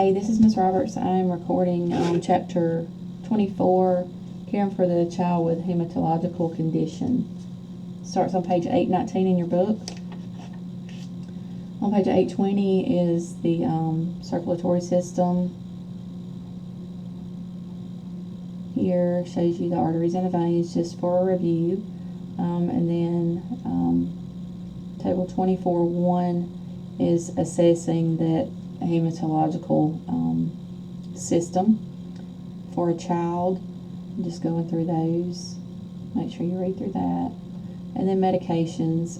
Hey, this is Miss Roberts. I'm recording chapter 24, caring for the child with hematological condition. Starts on page 819 in your book. On page 820 is the circulatory system. Here shows you the arteries and the veins just for a review. And then table 24.1 is assessing that hematological system for a child. I'm just going through those. Make sure you read through that. And then medications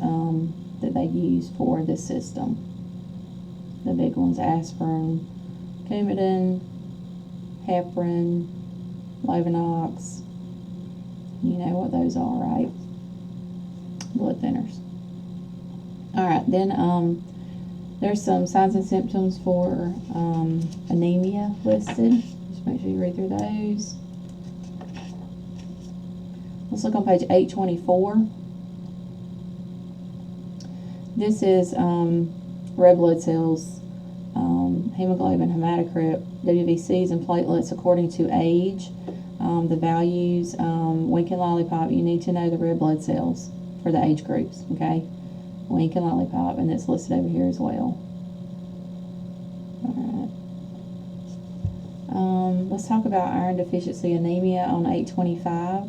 that they use for this system. The big ones: aspirin, Coumadin, heparin, Lovenox. You know what those are, right? Blood thinners. Alright, then there's some signs and symptoms for anemia listed. Just make sure you read through those. Let's look on page 824. This is red blood cells, hemoglobin, hematocrit, WBCs, and platelets according to age. The values, wink and lollipop, you need to know the red blood cells for the age groups, okay? Wink and lollipop, and it's listed over here as well. Alright. Let's talk about iron deficiency anemia on 825.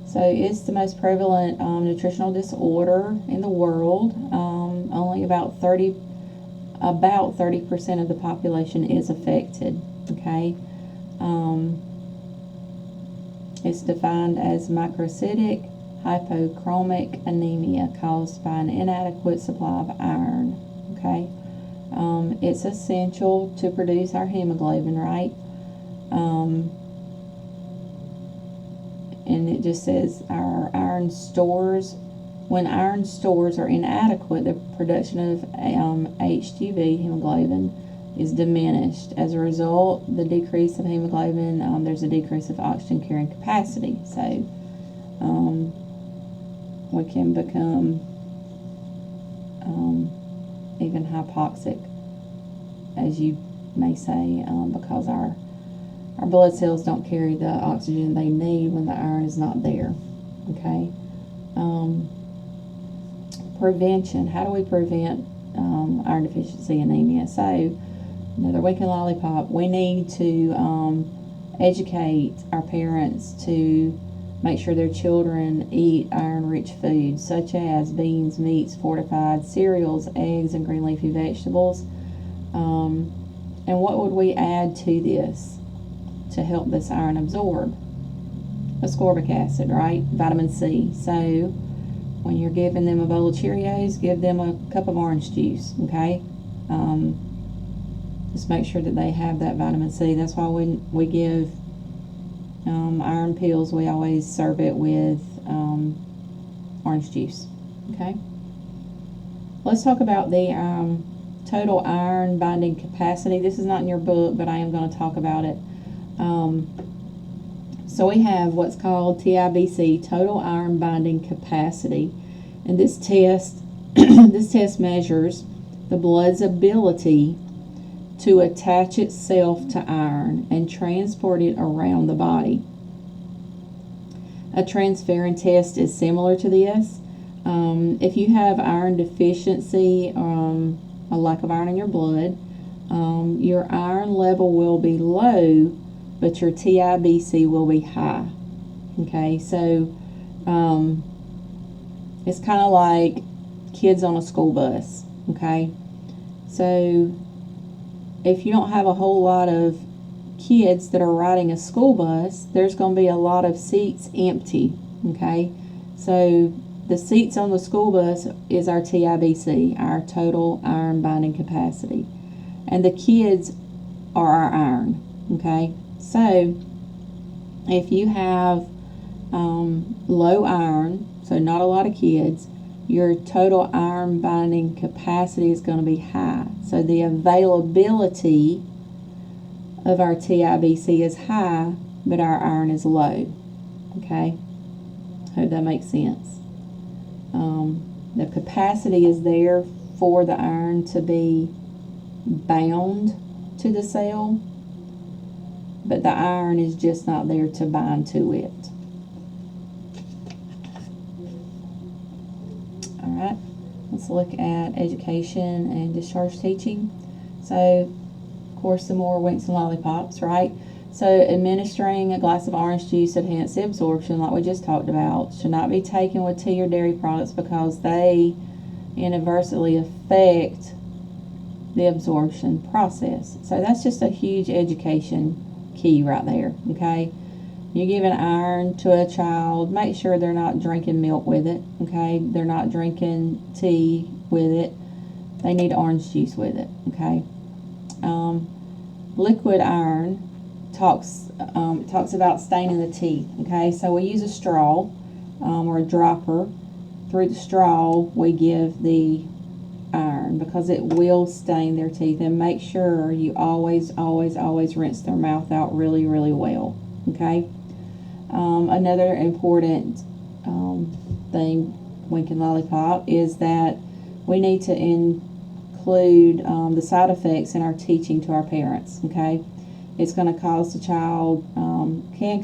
So it's the most prevalent nutritional disorder in the world. Only about 30% of the population is affected. Okay. It's defined as microcytic hypochromic anemia caused by an inadequate supply of iron. Okay. It's essential to produce our hemoglobin, right? And it just says our iron stores, when iron stores are inadequate, the production of HGV, hemoglobin, is diminished. As a result, the decrease of hemoglobin, there's a decrease of oxygen carrying capacity. So we can become even hypoxic, as you may say, because our blood cells don't carry the oxygen they need when the iron is not there. Okay. Prevention. How do we prevent iron deficiency anemia? So, another wink and lollipop. We need to educate our parents to make sure their children eat iron-rich foods, such as beans, meats, fortified cereals, eggs, and green leafy vegetables. And what would we add to this to help this iron absorb? Ascorbic acid, right? Vitamin C. So when you're giving them a bowl of Cheerios, give them a cup of orange juice, okay? Just make sure that they have that vitamin C. That's why when we give iron pills, we always serve it with orange juice, okay? Let's talk about the total iron binding capacity. This is not in your book, but I am going to talk about it. So we have what's called TIBC, total iron binding capacity, and this test this test measures the blood's ability to attach itself to iron and transport it around the body. A transferrin test is similar to this. If you have iron deficiency, a lack of iron in your blood, your iron level will be low, but your TIBC will be high. Okay, so it's kind of like kids on a school bus. Okay, so if you don't have a whole lot of kids that are riding a school bus, there's going to be a lot of seats empty. Okay, so the seats on the school bus is our TIBC, our total iron binding capacity, and the kids are our iron. Okay, so if you have low iron, so not a lot of kids, your total iron binding capacity is going to be high. So the availability of our TIBC is high, but our iron is low. Okay, hope that makes sense. The capacity is there for the iron to be bound to the cell, but the iron is just not there to bind to it. Alright, let's look at education and discharge teaching. So, of course, the more winks and lollipops, right? So, administering a glass of orange juice to enhance the absorption, like we just talked about, should not be taken with tea or dairy products because they inadvertently affect the absorption process. So, that's just a huge education key right there, okay? You're giving iron to a child, make sure they're not drinking milk with it, okay? They're not drinking tea with it. They need orange juice with it, okay? Liquid iron talks about staining the teeth, okay? So we use a straw or a dropper. Through the straw, we give the iron because it will stain their teeth. And make sure you always rinse their mouth out really, really well, okay? Another important thing, wink and lollipop, is that we need to include the side effects in our teaching to our parents, okay? It's going to cause the child, can